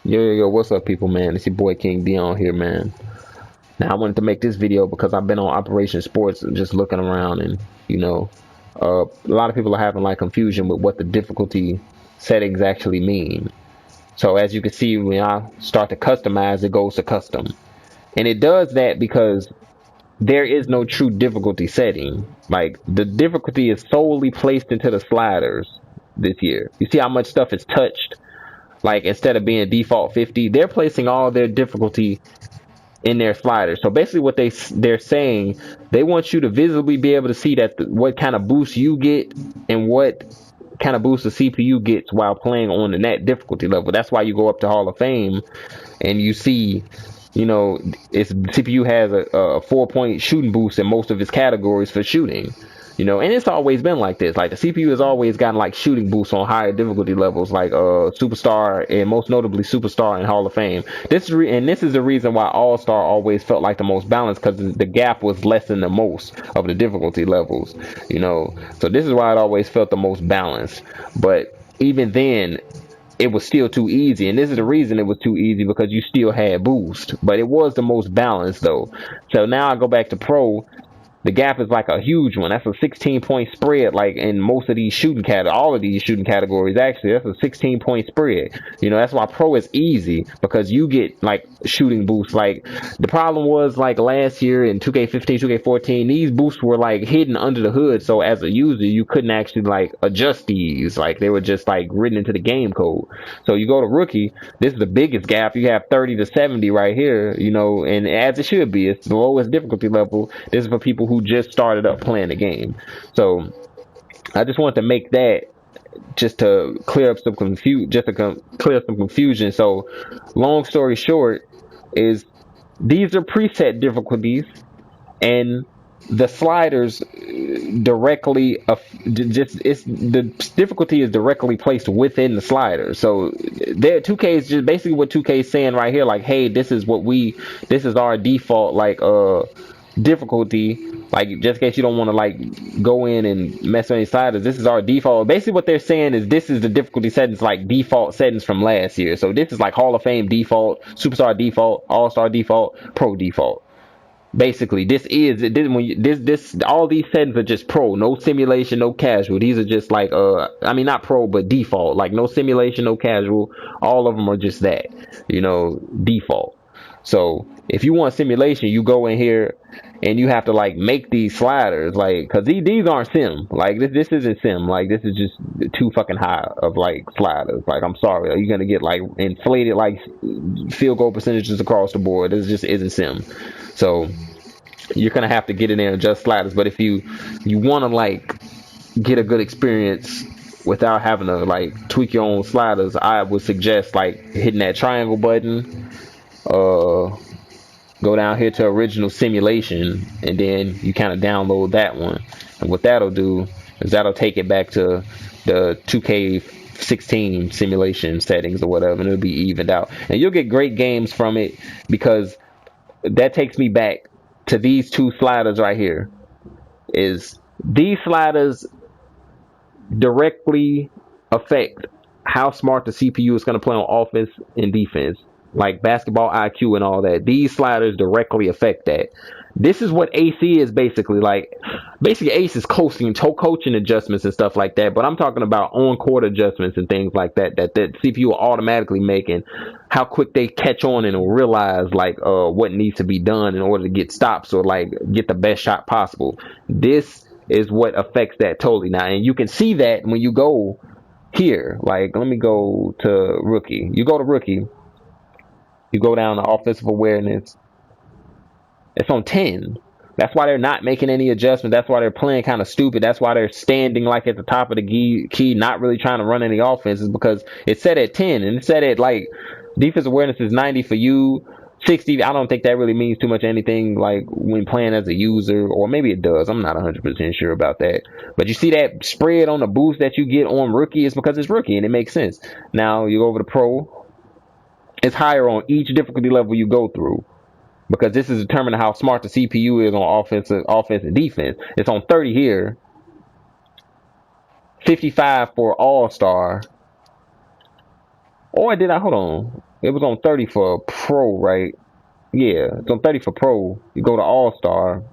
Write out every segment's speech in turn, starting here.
Yo, what's up, people, man? It's your boy King Dion here, man. Now, I wanted to make this video because I've been on Operation Sports just looking around, and you know, a lot of people are having like confusion with what the difficulty settings actually mean. So, as you can see, when I start to customize, it goes to custom, and it does that because there is no true difficulty setting. Like, the difficulty is solely placed into the sliders this year. You see how much stuff is touched? Like, instead of being default 50, they're placing all their difficulty in their sliders. So basically what they're saying, they want you to visibly be able to see that what kind of boost you get and what kind of boost the CPU gets while playing on the net difficulty level. That's why you go up to Hall of Fame and you see, you know, its CPU has a 4-point shooting boost in most of its categories for shooting. You know, and it's always been like this. Like, the CPU has always gotten like shooting boosts on higher difficulty levels, like Superstar, and most notably Superstar and Hall of Fame. This is the reason why All Star always felt like the most balanced, because the gap was less than the most of the difficulty levels. You know, so this is why it always felt the most balanced. But even then, it was still too easy, and this is the reason it was too easy, because you still had boost, but it was the most balanced though. So now I go back to Pro. The gap is like a huge one. That's a 16-point spread. Like, in most of these all of these shooting categories, actually, that's a 16-point spread. You know, that's why Pro is easy, because you get like shooting boosts. Like, the problem was, like, last year in 2K15, 2K14, these boosts were like hidden under the hood. So as a user, you couldn't actually like adjust these. Like, they were just like written into the game code. So you go to Rookie, this is the biggest gap. You have 30 to 70 right here, you know, and as it should be, it's the lowest difficulty level. This is for people who just started up playing the game. So I just want to make that, just to clear up some confusion. So, long story short, is these are preset difficulties, and the sliders directly just it's the difficulty is directly placed within the slider. So there, 2K is just basically what 2K is saying right here, like, hey, this is our default, like, difficulty. Like, just in case you don't want to like go in and mess with any sliders, this is our default. Basically what they're saying is this is the difficulty settings, like default settings from last year. So this is like Hall of Fame default, Superstar default, All-Star default, Pro default. Basically, this all these settings are just Pro, no simulation, no casual. These are just like, I mean, not Pro, but default. Like, no simulation, no casual. All of them are just that, you know, default. So if you want simulation, you go in here and you have to like make these sliders, like, because these aren't sim. Like, this isn't sim. Like, this is just too fucking high of like sliders. Like, I'm sorry, are you gonna get like inflated like field goal percentages across the board? This just isn't sim. So you're gonna have to get in there and adjust sliders. But if you want to like get a good experience without having to like tweak your own sliders, I would suggest like hitting that triangle button, go down here to original simulation, and then you kind of download that one. And what that'll do is that'll take it back to the 2K16 simulation settings or whatever, and it'll be evened out, and you'll get great games from it, because that takes me back to these two sliders right here. Is these sliders directly affect how smart the CPU is going to play on offense and defense, like basketball IQ and all that. These sliders directly affect that. This is what AC is basically like. Basically, Ace is coaching adjustments and stuff like that. But I'm talking about on-court adjustments and things like that that CPU will automatically make, and how quick they catch on and realize like what needs to be done in order to get stops or like get the best shot possible. This is what affects that totally now, and you can see that when you go here. Like, let me go to Rookie. You go to Rookie. You go down to offensive awareness. It's on 10. That's why they're not making any adjustments. That's why they're playing kind of stupid. That's why they're standing like at the top of the key, not really trying to run any offenses, because it's set at 10, and it's set at like defense awareness is 90 for you, 60. I don't think that really means too much anything like when playing as a user, or maybe it does. I'm not 100% sure about that. But you see that spread on the boost that you get on Rookie is because it's Rookie, and it makes sense. Now you go over to Pro. It's higher on each difficulty level you go through, because this is determining how smart the CPU is on offense and defense. It's on 30 here, 55 for All-Star. Or did I, hold on, It was on 30 for pro, right? Yeah, it's on 30 for pro. You go to All Star.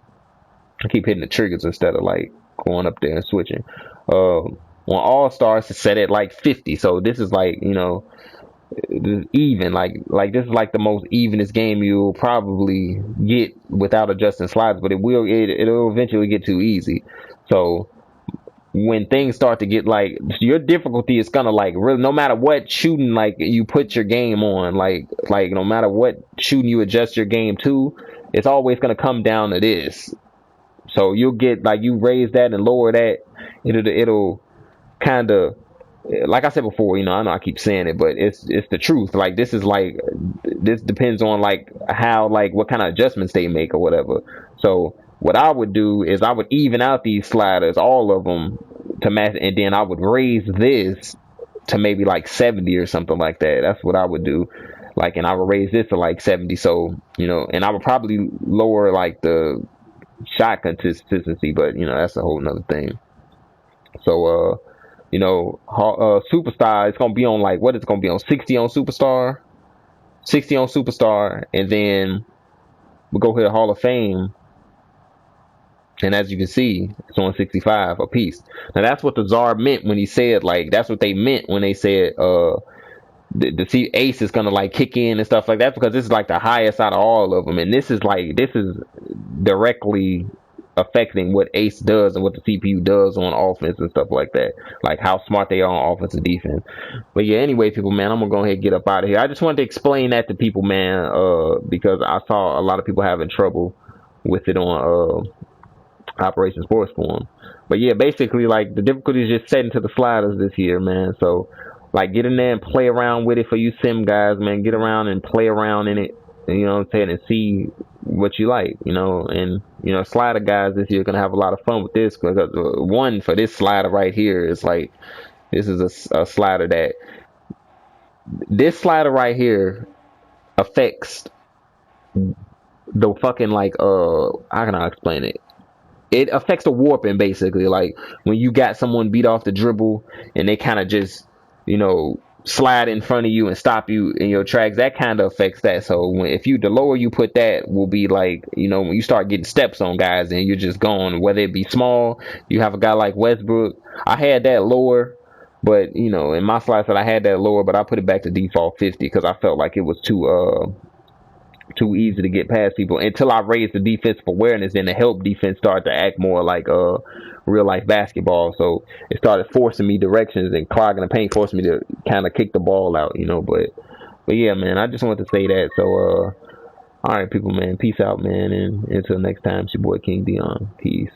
I keep hitting the triggers instead of like going up there and switching. On All Stars, it's set at like 50. So this is like, you know, even like this is like the most evenest game you'll probably get without adjusting slides, but it'll eventually get too easy. So when things start to get like, your difficulty is gonna like really, no matter what shooting like you put your game on, like no matter what shooting you adjust your game to, it's always gonna come down to this. So you'll get like, you raise that and lower that, it'll kind of, like I said before, you know, I know I keep saying it, but it's the truth. Like this is like, this depends on like how, like what kind of adjustments they make or whatever. So what I would do is I would even out these sliders, all of them, to match, and then I would raise this to maybe like 70 or something like that. That's what I would do. Like, and I would raise this to like 70. So, you know, and I would probably lower like the shot consistency, but you know, that's a whole nother thing. So, you know, Superstar, it's gonna be on like, what it's gonna be on, 60 on Superstar, 60 on Superstar, and then we go here Hall of Fame, and as you can see, it's on 65 a piece. Now that's what the czar meant when he said, like, that's what they meant when they said the see ace is gonna like kick in and stuff like that, because this is like the highest out of all of them, and this is directly affecting what ace does and what the CPU does on offense and stuff like that, like how smart they are on offense and defense. But yeah, anyway, people, man, I'm gonna go ahead and get up out of here. I just wanted to explain that to people, man, because I saw a lot of people having trouble with it on Operation Sports Forum. But yeah, basically, like, the difficulty is just setting to the sliders this year, man. So like, get in there and play around with it for you sim guys, man. Get around and play around in it, you know what I'm saying, and see what you like, you know. And you know, slider guys this year are gonna have a lot of fun with this, because one, for this slider right here is like, this is a slider that, this slider right here affects the fucking, like, how can I explain it? It affects the warping, basically. Like, when you got someone beat off the dribble and they kind of just, you know, slide in front of you and stop you in your tracks, that kind of affects that. So the lower you put that, will be like, you know, when you start getting steps on guys and you're just going, whether it be small, you have a guy like Westbrook. I had that lower, but you know, in my slides that I had that lower, but I put it back to default 50 because I felt like it was too easy to get past people, until I raised the defensive awareness and the help defense started to act more like real life basketball. So it started forcing me directions and clogging the paint, forcing me to kind of kick the ball out, you know. But yeah, man, I just wanted to say that. So all right, people, man, peace out, man, and until next time, it's your boy King Dion. Peace.